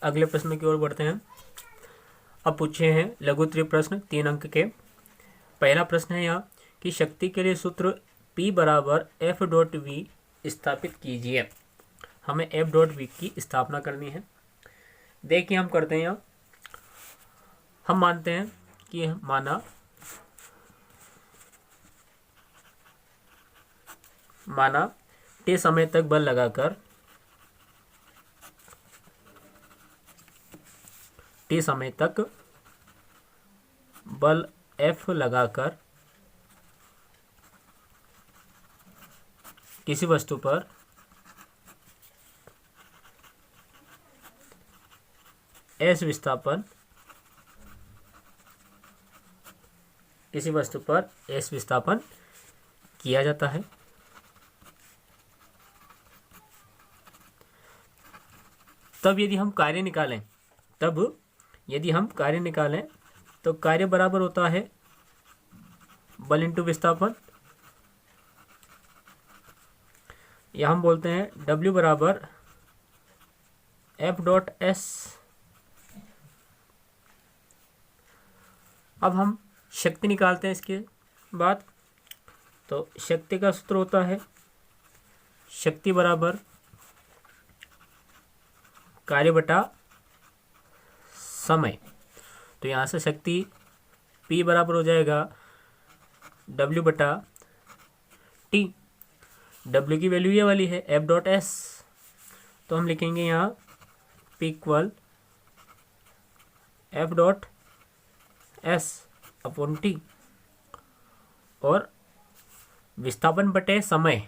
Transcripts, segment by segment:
अगले प्रश्न की ओर बढ़ते हैं। अब पूछे हैं लघु त्रि प्रश्न 3 अंक के। पहला प्रश्न है यहाँ कि शक्ति के लिए सूत्र P बराबर F डॉट V स्थापित कीजिए। हमें F डॉट V की स्थापना करनी है। देखिए हम करते हैं यहाँ, हम मानते हैं कि माना T समय तक बल लगाकर T समय तक बल F लगाकर किसी वस्तु पर S विस्थापन किया जाता है। तब यदि हम कार्य निकालें तो कार्य बराबर होता है बल इंटू विस्थापन, या हम बोलते हैं W बराबर F डॉट S। अब हम शक्ति निकालते हैं इसके बाद। तो शक्ति का सूत्र होता है शक्ति बराबर कार्य बटा समय। तो यहाँ से शक्ति P बराबर हो जाएगा W बटा T। W की वैल्यू ये वाली है F डॉट S, तो हम लिखेंगे यहाँ P equal F dot S upon T, और विस्थापन बटे समय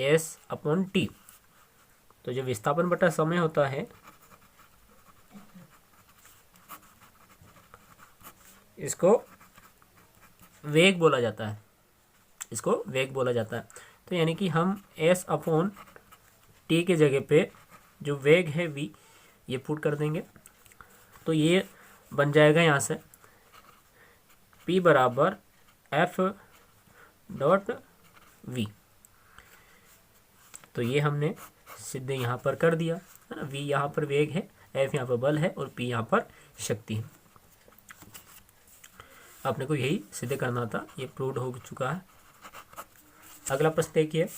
S अपॉन T। तो जो विस्थापन बटा समय होता है इसको वेग बोला जाता है। तो यानी कि हम S अपॉन T के जगह पे जो वेग है V ये पुट कर देंगे। तो ये बन जाएगा यहाँ से P बराबर F डॉट V। तो ये हमने सीधे यहाँ पर कर दिया है ना। V यहाँ पर वेग है, F यहाँ पर बल है और P यहाँ पर शक्ति है। आपने को यही सीधे करना था, ये प्रूव हो चुका है। अगला प्रश्न देखिए।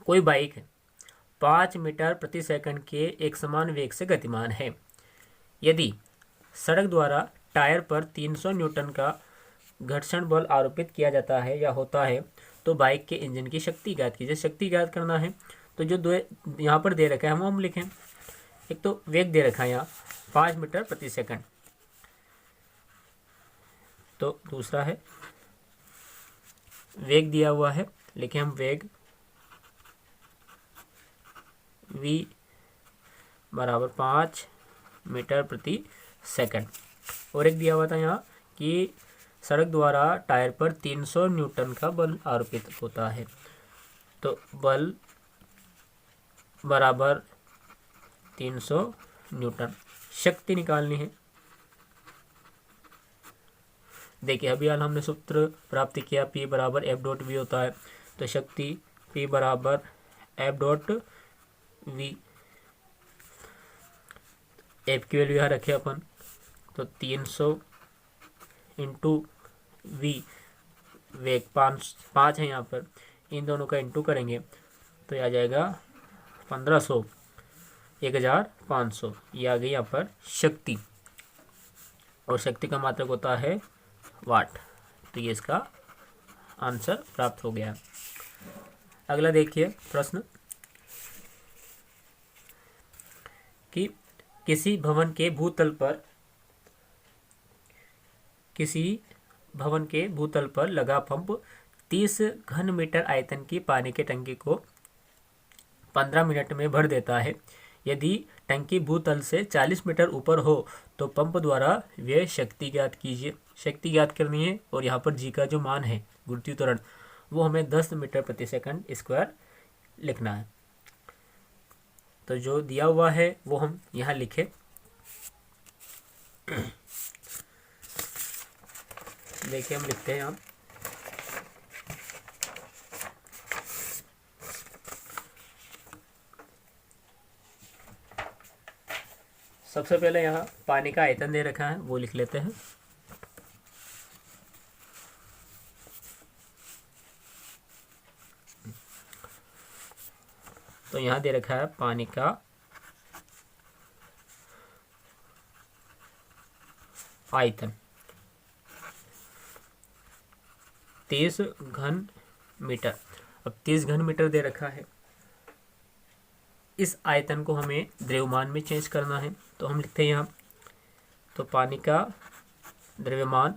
कोई बाइक 5 मीटर प्रति सेकंड के एक समान वेग से गतिमान है। यदि सड़क द्वारा टायर पर 300 न्यूटन का घर्षण बल आरोपित किया जाता है या होता है तो बाइक के इंजन की शक्ति ज्ञात कीजिए। शक्ति ज्ञात करना है तो जो दो यहाँ पर दे रखा है हम लिखें। एक तो वेग दे रखा है यहाँ 5 मीटर प्रति सेकंड, तो दूसरा है वेग दिया हुआ है, लिखें हम वेग v बराबर 5 मीटर प्रति सेकंड। और एक दिया हुआ था यहाँ कि सड़क द्वारा टायर पर 300 न्यूटन का बल आरोपित होता है। तो बल बराबर 300 न्यूटन। शक्ति निकालनी है। देखिए अभी हाल हमने सूत्र प्राप्त किया P बराबर F डॉट V होता है। तो शक्ति P बराबर F डॉट V, F की वैल्यू यहाँ रखे अपन, तो 300 इंटू V, वेग 5 है यहाँ पर, इन दोनों का इंटू करेंगे तो आ जाएगा 1500, 1500। ये आ गई यहाँ पर शक्ति, और शक्ति का मात्रक होता है वाट। तो ये इसका आंसर प्राप्त हो गया। अगला देखिए प्रश्न कि किसी भवन के भूतल पर लगा पंप 30 घन मीटर आयतन की पानी की टंकी को 15 मिनट में भर देता है। यदि टंकी भूतल से 40 मीटर ऊपर हो तो पंप द्वारा व्यय शक्ति ज्ञात कीजिए। शक्ति ज्ञात करनी है और यहाँ पर जी का जो मान है गुरुत्वीय त्वरण वो हमें 10 मीटर प्रति सेकंड स्क्वायर लिखना है। तो जो दिया हुआ है वो हम यहाँ लिखे। देखिए हम लिखते हैं यहाँ सबसे पहले यहाँ पानी का आयतन दे रखा है, वो लिख लेते हैं। तो यहाँ दे रखा है पानी का आयतन 30 घन मीटर। अब 30 घन मीटर दे रखा है। इस आयतन को हमें द्रव्यमान में चेंज करना है, तो हम लिखते हैं यहाँ, तो पानी का द्रव्यमान,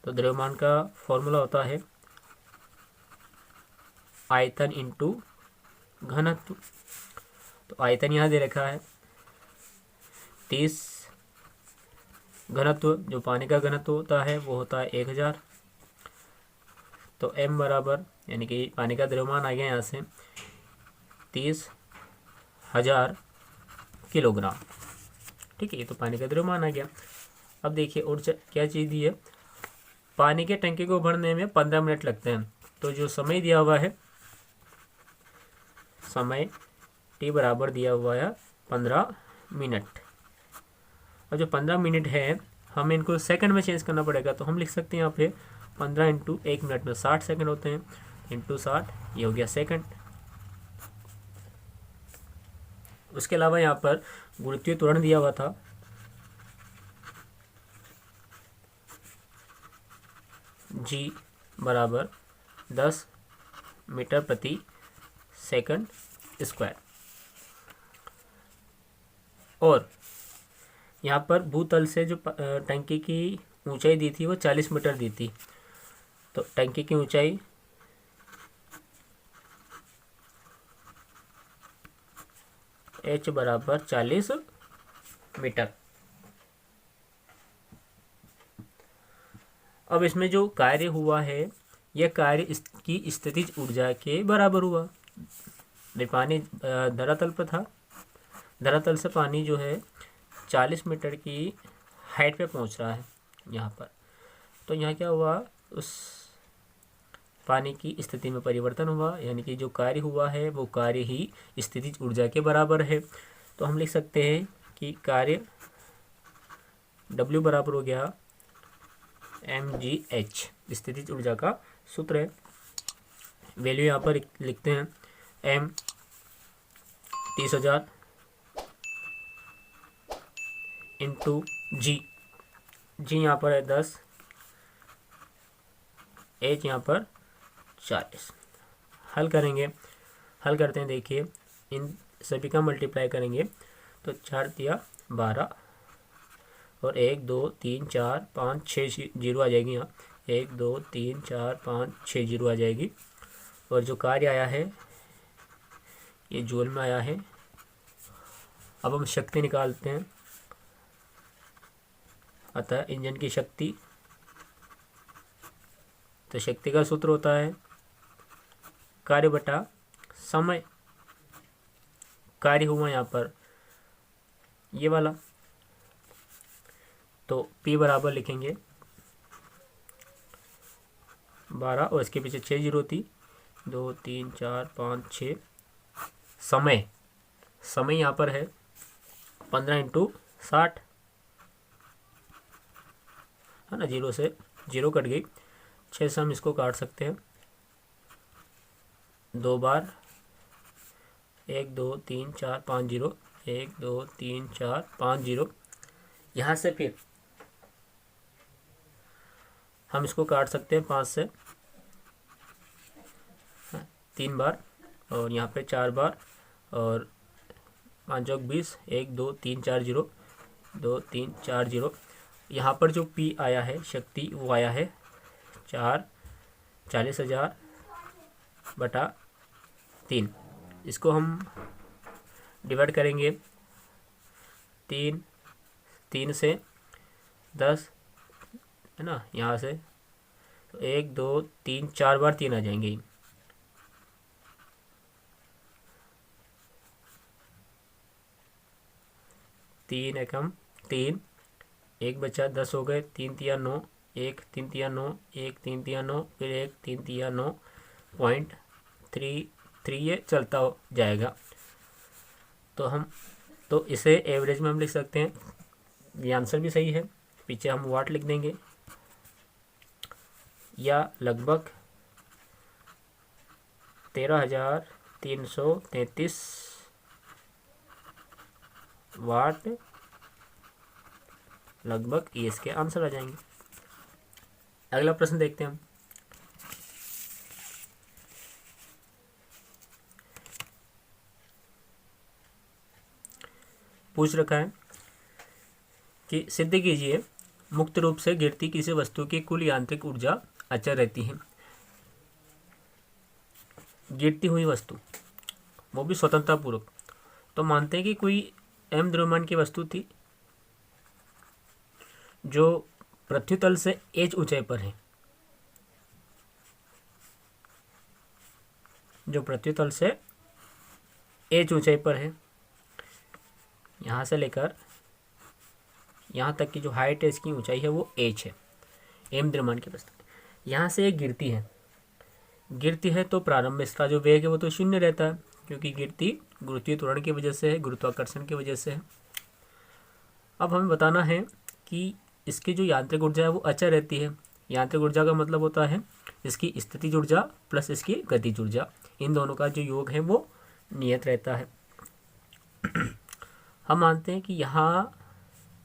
तो द्रव्यमान का फॉर्मूला होता है आयतन इंटू घनत्व। तो आयतन यहाँ दे रखा है 30, घनत्व जो पानी का घनत्व होता है वो होता है 1000। तो m बराबर, यानी कि पानी का द्रव्यमान आ गया यहाँ से 30,000 किलोग्राम। ठीक है, ये तो पानी का द्रव्यमान आ गया। अब देखिए और क्या चीज़ दी है, पानी के टंकी को भरने में 15 मिनट लगते हैं। तो जो समय दिया हुआ है, समय t बराबर दिया हुआ है 15 मिनट। और जो 15 मिनट है हमें इनको सेकंड में चेंज करना पड़ेगा। तो हम लिख सकते हैं यहाँ पे 15 इंटू 1 मिनट में 60 सेकंड होते हैं, इंटू 60, ये हो गया सेकंड। उसके अलावा यहाँ पर गुरुत्वीय त्वरण दिया हुआ था, g बराबर 10 मीटर प्रति सेकंड स्क्वायर। और यहाँ पर भूतल से जो टंकी की ऊंचाई दी थी वो 40 मीटर दी थी। तो टंकी की ऊंचाई h बराबर 40 मीटर। अब इसमें जो कार्य हुआ है, यह कार्य इसकी स्थितिज ऊर्जा के बराबर हुआ। पानी धरातल पर था, धरातल से पानी जो है 40 मीटर की हाइट पे पहुंच रहा है यहाँ पर। तो यहाँ क्या हुआ, उस पानी की स्थिति में परिवर्तन हुआ, यानी कि जो कार्य हुआ है वो कार्य ही स्थितिज ऊर्जा के बराबर है। तो हम लिख सकते हैं कि कार्य W बराबर हो गया mgh, स्थितिज ऊर्जा का सूत्र है। वैल्यू यहाँ पर लिखते हैं, m 30,000 इंटू g यहाँ पर है 10, h यहाँ पर 40। हल करेंगे, हल करते हैं। देखिए इन सभी का मल्टीप्लाई करेंगे तो 4 दिया 12 और 1 2 3 4 5 6 जीरो आ जाएगी यहाँ, 1 2 3 4 5 6 जीरो आ जाएगी। और जो कार्य आया है ये जूल में आया है। अब हम शक्ति निकालते हैं। अतः इंजन की शक्ति, तो शक्ति का सूत्र होता है कार्य बटा समय। कार्य हुआ यहाँ पर ये वाला, तो P बराबर लिखेंगे 12 और इसके पीछे 6 जीरो थी, 2 3 4 5 6। समय, समय यहाँ पर है 15 इंटू 60, है ना, जीरो से जीरो कट गई, 6 से हम इसको काट सकते हैं 2 बार, 1 2 3 4 5 जीरो, 1 2 3 4 5 जीरो। यहाँ से फिर हम इसको काट सकते हैं 5 से 3 बार, और यहाँ पे 4 बार, और 5 चौक 20, 1 2 3 4 जीरो, 2 3 4 जीरो। यहाँ पर जो P आया है शक्ति वो आया है 40,000 बटा 3। इसको हम डिवाइड करेंगे 3 से 10, है ना, यहाँ से तो 1 2 3 4 बार 3 आ जाएंगे। तीन एकम 3, 1 बचा 10 हो गए, 3 तिया 9, 1 3 तिया 9, 1 3 तिया 9, फिर 1 3 तिया 9.33 ये चलता जाएगा। तो इसे एवरेज में हम लिख सकते हैं। ये आंसर भी सही है, पीछे हम वाट लिख देंगे, या लगभग 13,333 वाट लगभग ये इसके आंसर आ जाएंगे। अगला प्रश्न देखते हैं हम। पूछ रखा है कि सिद्ध कीजिए मुक्त रूप से गिरती किसी वस्तु की कुल यांत्रिक ऊर्जा अचर रहती है। गिरती हुई वस्तु, वो भी स्वतंत्रता पूर्वक। तो मानते हैं कि कोई m द्रव्यमान की वस्तु थी जो पृथ्वी तल से h ऊंचाई पर है, जो पृथ्वी तल से h ऊंचाई पर है, यहाँ से लेकर यहाँ तक की जो हाइट है, इसकी ऊंचाई है वो h है, m द्रव्यमान की वस्तु। यहाँ से एक गिरती है तो प्रारंभ में इसका जो वेग है वो तो शून्य रहता है, क्योंकि गिरती गुरुत्वीय त्वरण की वजह से है, गुरुत्वाकर्षण की वजह से है। अब हमें बताना है कि इसकी जो यांत्रिक ऊर्जा है वो अचर रहती है। यांत्रिक ऊर्जा का मतलब होता है इसकी स्थितिज ऊर्जा प्लस इसकी गतिज ऊर्जा, इन दोनों का जो योग है वो नियत रहता है। हम मानते हैं कि यहाँ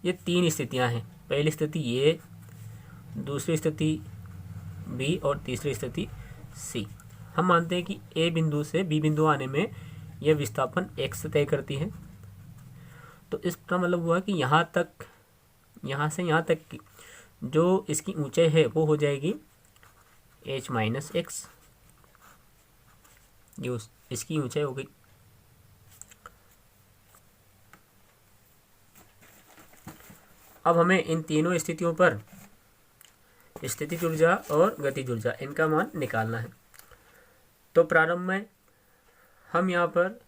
ये 3 स्थितियाँ हैं। पहली स्थिति ये, दूसरी स्थिति बी और तीसरी स्थिति सी। हम मानते हैं कि ए बिंदु से बी बिंदु आने में यह विस्थापन x तय करती है। तो इसका मतलब हुआ कि यहाँ से यहाँ तक की जो इसकी ऊंचाई है वो हो जाएगी h माइनस एक्स, जो इसकी ऊंचाई हो गई। अब हमें इन तीनों स्थितियों पर स्थितिज ऊर्जा और गतिज ऊर्जा इनका मान निकालना है। तो प्रारंभ में हम यहाँ पर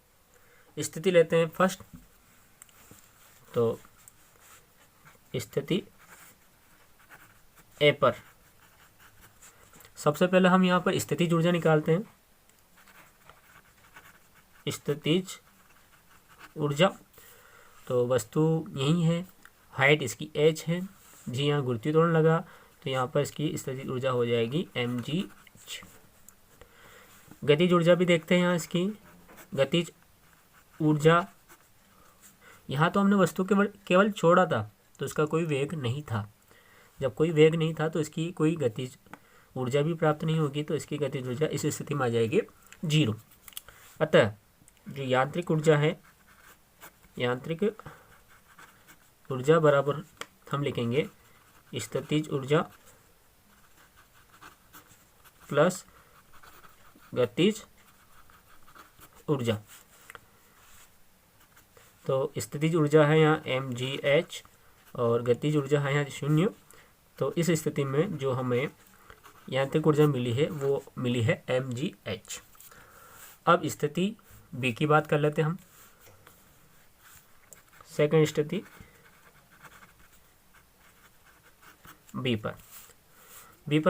स्थिति लेते हैं फर्स्ट। तो स्थिति ए पर सबसे पहले हम यहाँ पर स्थितिज ऊर्जा निकालते हैं। स्थितिज ऊर्जा, तो वस्तु यही है, हाइट इसकी h है जी, यहाँ गुरुत्वीय त्वरण लगा तो यहाँ पर इसकी स्थितिज ऊर्जा हो जाएगी mgh। गतिज ऊर्जा भी देखते हैं। यहाँ इसकी गतिज ऊर्जा, यहाँ तो हमने वस्तु केवल छोड़ा था तो इसका कोई वेग नहीं था। जब कोई वेग नहीं था तो इसकी कोई गतिज ऊर्जा भी प्राप्त नहीं होगी, तो इसकी गतिज ऊर्जा इस स्थिति में आ जाएगी 0। अतः जो यांत्रिक ऊर्जा है, यांत्रिक ऊर्जा बराबर हम लिखेंगे स्थितिज ऊर्जा प्लस गतिज ऊर्जा। तो स्थितिज ऊर्जा है यहाँ mgh और गतिज ऊर्जा है यहाँ 0। तो इस स्थिति में जो हमें यांत्रिक ऊर्जा मिली है वो मिली है mgh। अब स्थिति बी की बात कर लेते हैं हम। सेकंड स्थिति बी पर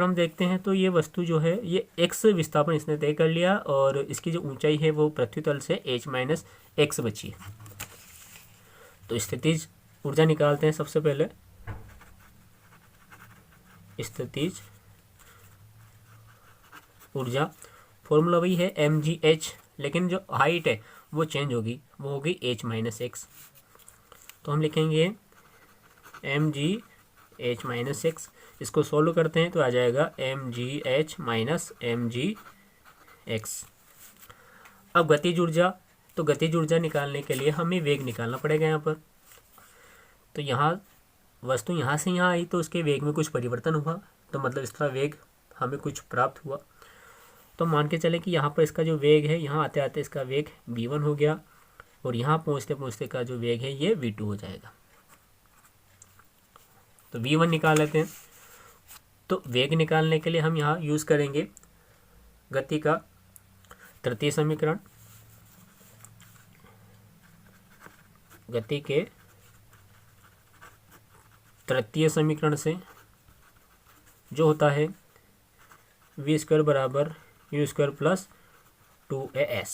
हम देखते हैं तो ये वस्तु जो है ये x विस्थापन इसने तय कर लिया और इसकी जो ऊंचाई है वो पृथ्वी तल से h माइनस एक्स बची है। तो स्थितिज ऊर्जा निकालते हैं सबसे पहले। स्थितिज ऊर्जा फॉर्मूला वही है mgh, लेकिन जो हाइट है वो चेंज होगी, वो होगी h माइनस एक्स। तो हम लिखेंगे mgh माइनस एक्स। इसको सॉल्व करते हैं तो आ जाएगा mgh माइनस mgx। अब गतिज ऊर्जा, तो गतिज ऊर्जा निकालने के लिए हमें वेग निकालना पड़ेगा यहाँ पर। तो यहाँ वस्तु यहाँ से यहाँ आई तो उसके वेग में कुछ परिवर्तन हुआ, तो मतलब इसका वेग हमें कुछ प्राप्त हुआ। तो मान के चले कि यहाँ पर इसका जो वेग है, यहाँ आते आते इसका वेग v1 हो गया और यहाँ पहुँचते पहुँचते का जो वेग है ये v2 हो जाएगा। तो v1 निकाल लेते हैं। तो वेग निकालने के लिए हम यहाँ यूज़ करेंगे गति का तृतीय समीकरण। गति के तृतीय समीकरण से जो होता है v² बराबर u² प्लस 2as।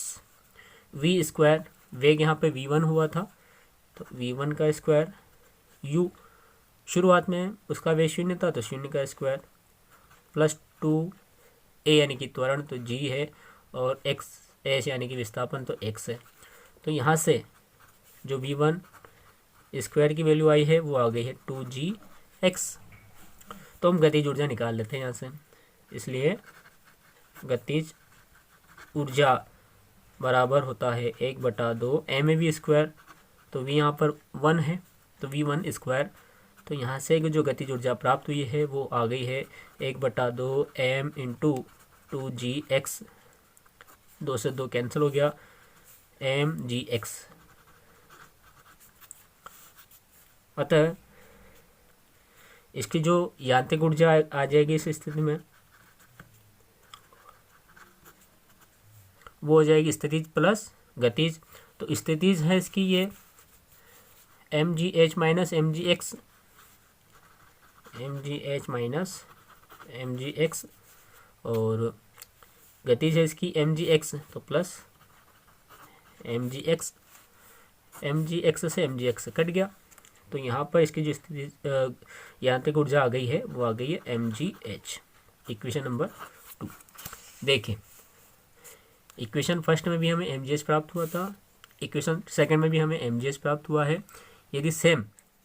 v² वेग यहाँ पे v1 हुआ था, तो v1 का स्क्वायर, u शुरुआत में उसका वेग 0 था तो 0 का स्क्वायर, प्लस 2a यानी कि त्वरण तो g है, और x h यानी कि विस्थापन तो x है। तो यहाँ से जो v1 स्क्वायर की वैल्यू आई है वो आ गई है 2gx। तो हम गतिज ऊर्जा निकाल लेते हैं यहाँ से। इसलिए गतिज ऊर्जा बराबर होता है 1/2 mv स्क्वायर, तो v यहाँ पर 1 है तो v1 स्क्वायर। तो यहाँ से जो गतिज ऊर्जा प्राप्त हुई है वो आ गई है 1/2 m इंटू 2gx, 2 से 2 कैंसिल हो गया, mgx। अतः इसकी जो यांत्रिक ऊर्जा आ जाएगी इस स्थिति में वो हो जाएगी स्थितिज प्लस गतिज। तो स्थितिज है इसकी ये mgh minus mgx, mgh minus mgx, और गतिज है इसकी mgx, तो प्लस mgx, mgx से mgx कट गया। तो यहाँ पर इसकी जो स्थिति यांत्रिक ऊर्जा आ गई है वो आ गई है mgh। इक्वेशन नंबर 2 देखिए, इक्वेशन फर्स्ट में भी हमें mgh प्राप्त हुआ था, इक्वेशन सेकंड में भी हमें mgh प्राप्त हुआ है। यदि सेम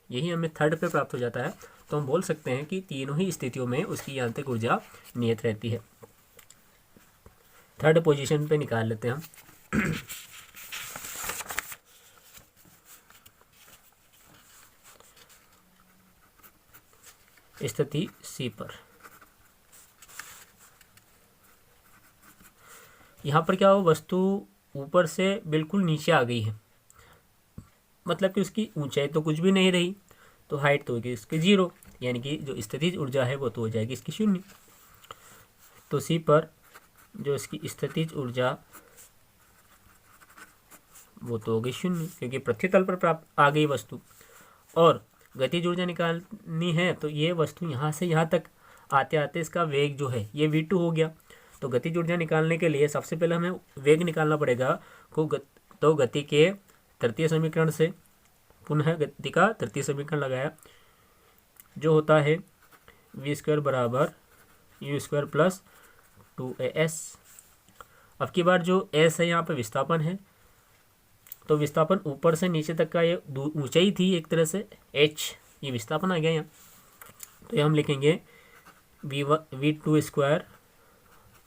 यही हमें थर्ड पे प्राप्त हो जाता है तो हम बोल सकते हैं कि तीनों ही स्थितियों में उसकी यांत्रिक ऊर्जा नियत रहती है। थर्ड पोजीशन पे निकाल लेते हैं हम। स्थिति सी पर यहाँ पर क्या हो, वस्तु ऊपर से बिल्कुल नीचे आ गई है, मतलब कि उसकी ऊंचाई तो कुछ भी नहीं रही, तो हाइट तो होगी इसकी 0, यानी कि जो स्थितिज ऊर्जा है वो तो हो जाएगी इसकी 0। तो सी पर जो इसकी स्थितिज ऊर्जा वो तो हो गई 0, क्योंकि पृथ्वी तल पर प्राप्त आ गई वस्तु। और गतिज ऊर्जा निकालनी है तो ये वस्तु यहाँ से यहाँ तक आते आते इसका वेग जो है ये v2 हो गया। तो गतिज ऊर्जा निकालने के लिए सबसे पहले हमें वेग निकालना पड़ेगा। तो गति के तृतीय समीकरण से पुनः गति का तृतीय समीकरण लगाया, जो होता है v स्क्वायर बराबर u स्क्वायर प्लस 2as। अब की बार जो s है यहाँ पर विस्थापन है, तो विस्थापन ऊपर से नीचे तक का ये ऊंचाई थी एक तरह से, h ये विस्थापन आ गया यहाँ। तो ये हम लिखेंगे v2 square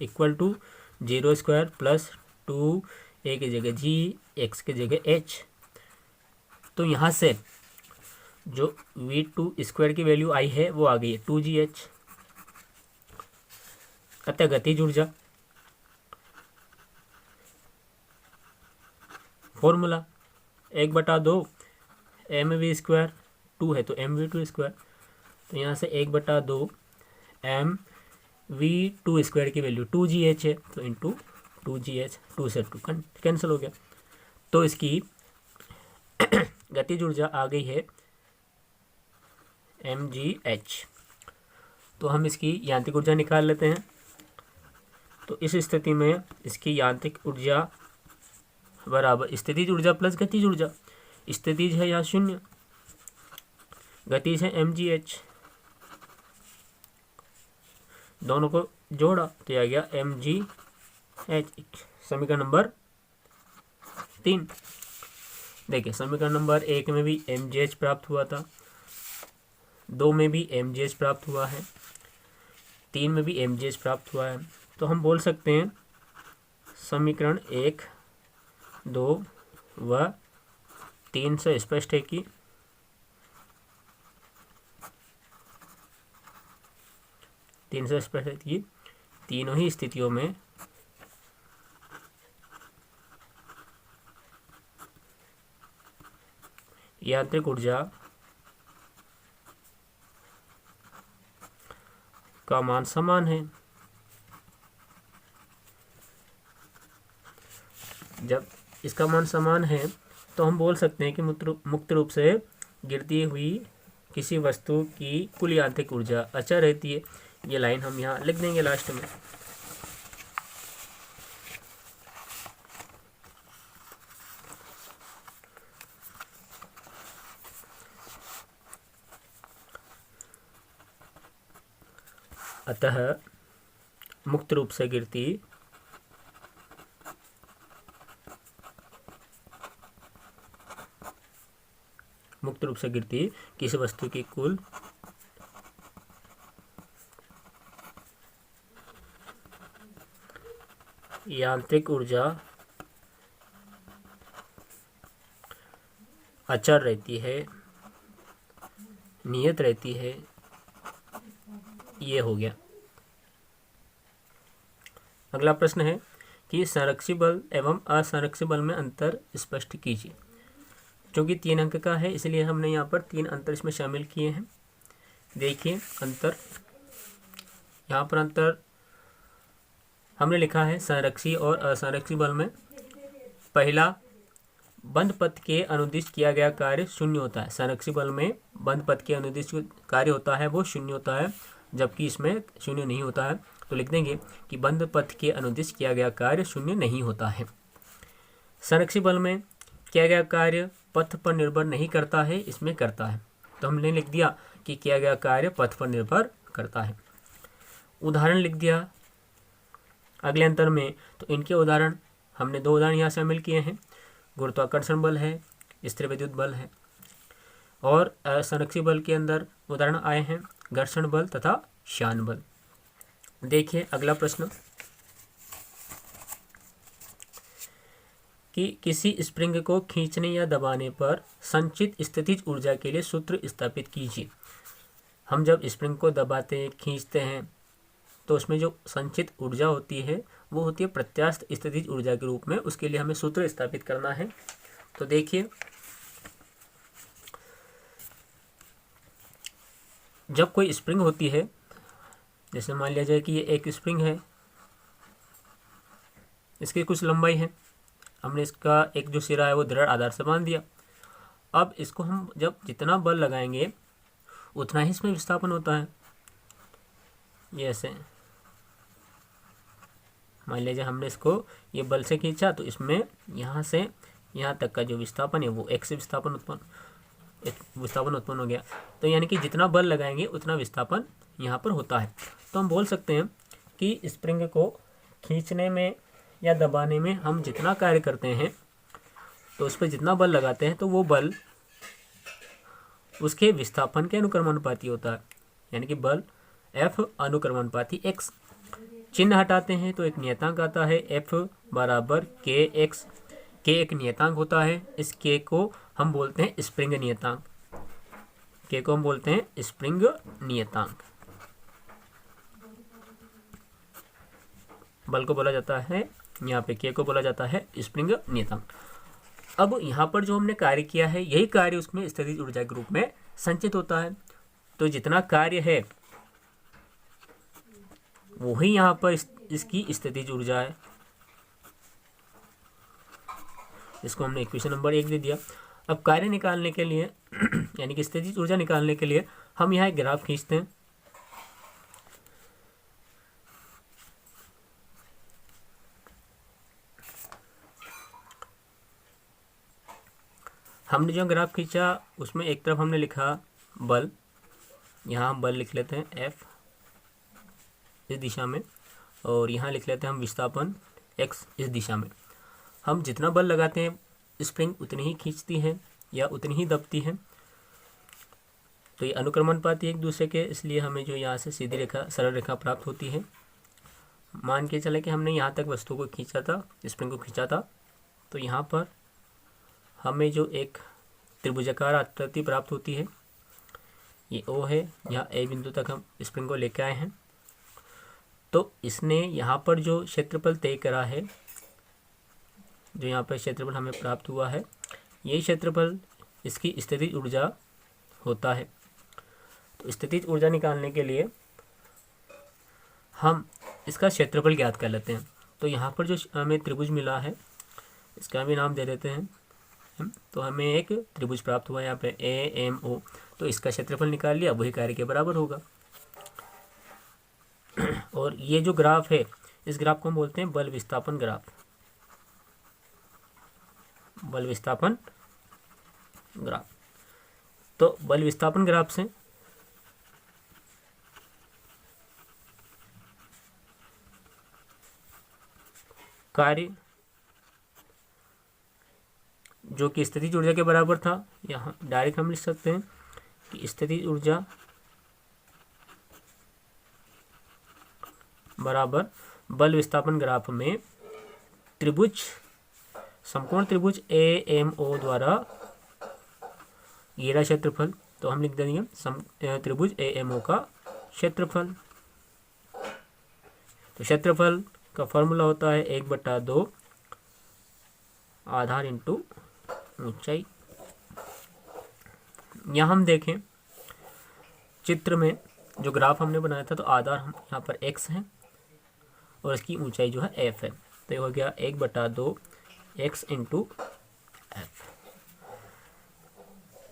equal to 0 square plus 2 a की जगह g, x की जगह h। तो यहाँ से जो v2 स्क्वायर की वैल्यू आई है वो आ गई है 2gh। अतः गतिज ऊर्जा फॉर्मूला 1/2 mv स्क्वायर, 2 है तो mv2 स्क्वायर, तो यहाँ से 1/2 mv2 स्क्वायर की वैल्यू 2gh है, तो इंटू 2gh, 2 से 2 कैंसिल हो गया। तो इसकी गतिज ऊर्जा आ गई है mgh। तो हम इसकी यांत्रिक ऊर्जा निकाल लेते हैं। तो इस स्थिति में इसकी यांत्रिक ऊर्जा बराबर स्थितिज ऊर्जा प्लस गतिज ऊर्जा। स्थितिज है यहाँ 0, गतिज है mgh, दोनों को जोड़ा तो यह आ गया mgh। समीकरण नंबर 3 देखिए, समीकरण नंबर 1 में भी mgh प्राप्त हुआ था, 2 में भी mgh प्राप्त हुआ है, 3 में भी mgh प्राप्त हुआ है। तो हम बोल सकते हैं समीकरण 1, 2 व 3 से स्पष्ट है कि तीनों ही स्थितियों में यांत्रिक ऊर्जा का मान समान है। जब इसका मान समान है तो हम बोल सकते हैं कि मुक्त रूप से गिरती हुई किसी वस्तु की कुल यांत्रिक ऊर्जा अचर रहती है। ये लाइन हम यहाँ लिख देंगे लास्ट में। अतः मुक्त रूप से गिरती किसी वस्तु की कुल यांत्रिक ऊर्जा अचर रहती है, नियत रहती है। ये हो गया। अगला प्रश्न है कि संरक्षी बल एवं असंरक्षी बल में अंतर स्पष्ट कीजिए। क्योंकि 3 अंक का है इसलिए हमने यहाँ पर 3 अंतर इसमें शामिल किए हैं। देखिए अंतर, यहाँ पर अंतर हमने लिखा है संरक्षी और असंरक्षी बल में। पहला, बंद पथ के अनुदिश किया गया कार्य शून्य होता है। संरक्षी बल में बंद पथ के अनुदिश कार्य होता है वो शून्य होता है, जबकि इसमें शून्य नहीं होता है। तो लिख देंगे कि बंद पथ के अनुदिश किया गया कार्य शून्य नहीं होता है। संरक्षी बल में किया गया कार्य पथ पर निर्भर नहीं करता है, इसमें करता है। तो हमने लिख दिया कि किया गया कार्य पथ पर निर्भर करता है। उदाहरण लिख दिया अगले अंतर में। तो इनके उदाहरण हमने 2 उदाहरण यहाँ शामिल किए हैं। गुरुत्वाकर्षण बल है, स्थिर विद्युत बल है। और संरक्षी बल के अंदर उदाहरण आए हैं घर्षण बल तथा श्यान बल। देखिए अगला प्रश्न कि किसी स्प्रिंग को खींचने या दबाने पर संचित स्थितिज ऊर्जा के लिए सूत्र स्थापित कीजिए। हम जब स्प्रिंग को दबाते हैं, खींचते हैं, तो उसमें जो संचित ऊर्जा होती है वो होती है प्रत्यास्थ स्थितिज ऊर्जा के रूप में। उसके लिए हमें सूत्र स्थापित करना है। तो देखिए, जब कोई स्प्रिंग होती है, जैसे मान लिया जाए कि ये एक स्प्रिंग है, इसकी कुछ लंबाई है, हमने इसका एक जो सिरा है वो दृढ़ आधार से बांध दिया। अब इसको हम जब जितना बल लगाएंगे उतना ही इसमें विस्थापन होता है। ये ऐसे मान लीजिए हमने इसको ये बल से खींचा, तो इसमें यहाँ से यहाँ तक का जो विस्थापन है वो एक से विस्थापन उत्पन्न हो गया। तो यानी कि जितना बल लगाएंगे उतना विस्थापन यहाँ पर होता है। तो हम बोल सकते हैं कि स्प्रिंग को खींचने में या दबाने में हम जितना कार्य करते हैं, तो उस पर जितना बल लगाते हैं तो वो बल उसके विस्थापन के अनुक्रमानुपाती होता है। यानी कि बल F अनुक्रमानुपाती x। चिन्ह हटाते हैं तो एक नियतांक आता है F बराबर kx। k एक नियतांक होता है। इस k को हम बोलते हैं स्प्रिंग नियतांक। k को हम बोलते हैं स्प्रिंग नियतांक। बल को बोला जाता है, यहाँ पे k को बोला जाता है स्प्रिंग नियतांक। अब यहाँ पर जो हमने कार्य किया है यही कार्य उसमें स्थितिज ऊर्जा के रूप में संचित होता है। तो जितना कार्य है वही यहाँ पर इसकी स्थितिज ऊर्जा है। इसको हमने इक्वेशन नंबर 1 दे दिया। अब कार्य निकालने के लिए यानी कि स्थितिज ऊर्जा निकालने के लिए हम यहाँ एक ग्राफ खींचते हैं। हमने जो ग्राफ खींचा उसमें एक तरफ हमने लिखा बल, यहाँ हम बल लिख लेते हैं F इस दिशा में, और यहाँ लिख लेते हैं हम विस्थापन x इस दिशा में। हम जितना बल लगाते हैं स्प्रिंग उतनी ही खींचती है या उतनी ही दबती है। तो ये अनुक्रमानुपाती एक दूसरे के, इसलिए हमें जो यहाँ से सीधी रेखा, सरल रेखा प्राप्त होती है। मान के चले कि हमने यहाँ तक वस्तु को खींचा था, स्प्रिंग को खींचा था, तो यहाँ पर हमें जो एक त्रिभुजाकार आकृति प्राप्त होती है, ये O है। यहाँ A बिंदु तक हम स्प्रिंग को लेकर आए हैं। तो इसने यहाँ पर जो क्षेत्रफल तय करा है, जो यहाँ पर क्षेत्रफल हमें प्राप्त हुआ है, यही क्षेत्रफल इसकी स्थितिज ऊर्जा होता है। तो स्थितिज ऊर्जा निकालने के लिए हम इसका क्षेत्रफल ज्ञात कर लेते हैं। तो यहाँ पर जो हमें त्रिभुज मिला है इसका भी नाम दे देते हैं। तो हमें एक त्रिभुज प्राप्त हुआ यहाँ पे AMO। तो इसका क्षेत्रफल निकाल लिया, वही कार्य के बराबर होगा। और ये जो ग्राफ है, इस ग्राफ को हम बोलते हैं बल विस्थापन ग्राफ। बल विस्थापन ग्राफ। तो बल विस्थापन ग्राफ से कार्य जो कि स्थितिज ऊर्जा के बराबर था, यहाँ डायरेक्ट हम लिख सकते हैं कि स्थितिज ऊर्जा बराबर बल विस्थापन ग्राफ में त्रिभुज, समकोण त्रिभुज AMO द्वारा घेरा क्षेत्रफल। तो हम लिख देंगे त्रिभुज AMO का क्षेत्रफल। तो क्षेत्रफल का फॉर्मूला होता है 1/2 आधार इंटू ऊंचाई। यहाँ हम देखें चित्र में जो ग्राफ हमने बनाया था, तो आधार हम यहाँ पर x है और इसकी ऊंचाई जो है f है। तो ये हो गया 1/2 x इंटू f।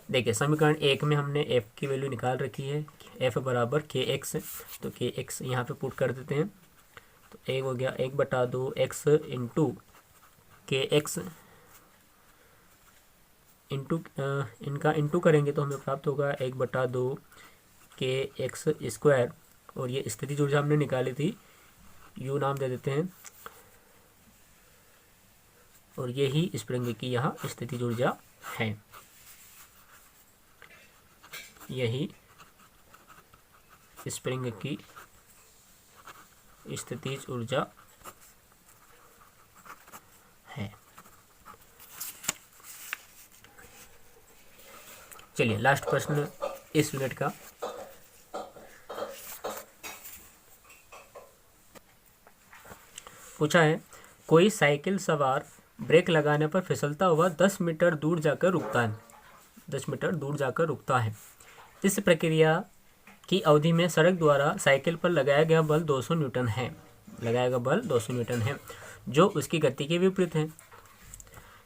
देखिए समीकरण 1 में हमने f की वैल्यू निकाल रखी है, f बराबर kx है, तो kx यहाँ पे पुट कर देते हैं। तो एक हो गया 1/2 x इंटू kx इंटू इनका इंटू करेंगे तो हमें प्राप्त होगा 1/2 kx स्क्वायर, और ये स्थितिज ऊर्जा हमने निकाली थी, u नाम दे देते हैं, और यही स्प्रिंग की यहाँ स्थितिज ऊर्जा है। यही स्प्रिंग की स्थितिज ऊर्जा है। चलिए लास्ट प्रश्न इस यूनिट का। पूछा है कोई साइकिल सवार ब्रेक लगाने पर फिसलता हुआ 10 मीटर दूर जाकर रुकता है, 10 मीटर दूर जाकर रुकता है। इस प्रक्रिया की अवधि में सड़क द्वारा साइकिल पर लगाया गया बल 200 न्यूटन है, लगाया गया बल 200 न्यूटन है, जो उसकी गति के विपरीत है।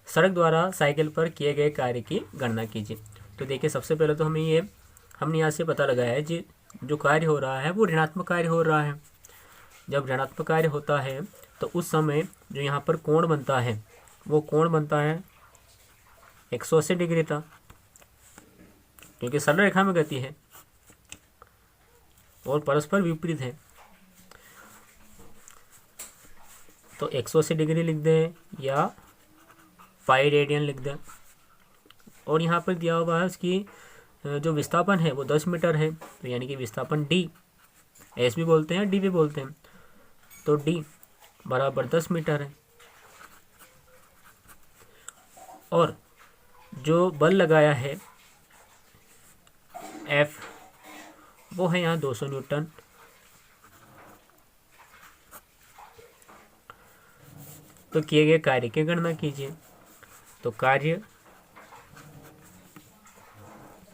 सड़क द्वारा साइकिल पर किए गए कार्य की गणना कीजिए। तो देखिए सबसे पहले तो हमने यहाँ से पता लगाया है जी जो कार्य हो रहा है वो ऋणात्मक कार्य हो रहा है। जब ऋणात्मक कार्य होता है तो उस समय जो यहाँ पर कोण बनता है वो कोण बनता है 180 डिग्री था, क्योंकि सरल रेखा में गति है और परस्पर विपरीत है। तो 180 डिग्री लिख दें या पाई रेडियन लिख दें, और यहाँ पर दिया हुआ है उसकी जो विस्थापन है वो 10 मीटर है, तो यानी कि विस्थापन d, s भी बोलते हैं d भी बोलते हैं, तो d बराबर 10 मीटर है। और जो बल लगाया है F वो है यहाँ 200 न्यूटन। तो किए गए कार्य की गणना कीजिए। तो कार्य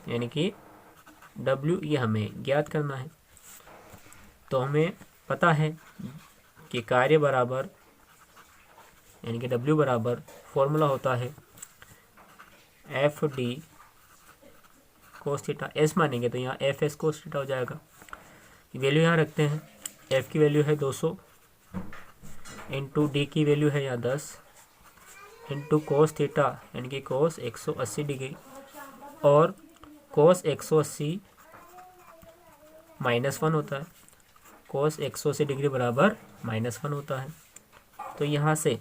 यानी कि W ये हमें ज्ञात करना है। तो हमें पता है कि कार्य बराबर यानी कि W बराबर फॉर्मूला होता है FD कोस थीटा। S मानेंगे तो यहाँ FS कोस थीटा हो जाएगा। वैल्यू यहाँ रखते हैं, F की वैल्यू है 200 इंटू D की वैल्यू है यहाँ 10 इंटू कोस थीटा यानी कि कोस 180 डिग्री, और कोस 180 -1 होता है, कोस 180 डिग्री बराबर -1 होता है। तो यहाँ से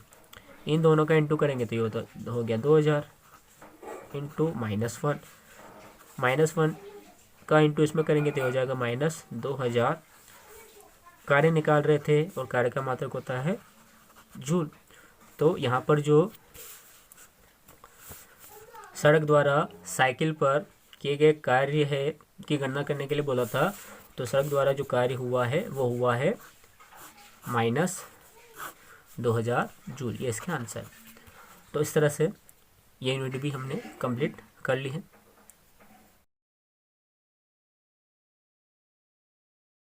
इन दोनों का इंटू करेंगे तो ये हो गया 2000 इंटू -1 का इंटू इसमें करेंगे तो हो जाएगा -2000। कार्य निकाल रहे थे और कार्य का मात्रक होता है जूल। तो यहाँ पर जो सड़क द्वारा साइकिल पर किए गए कार्य है की गणना करने के लिए बोला था, तो सड़क द्वारा जो कार्य हुआ है वो हुआ है -2000 जूल, ये इसका आंसर। तो इस तरह से ये यूनिट भी हमने कंप्लीट कर ली है।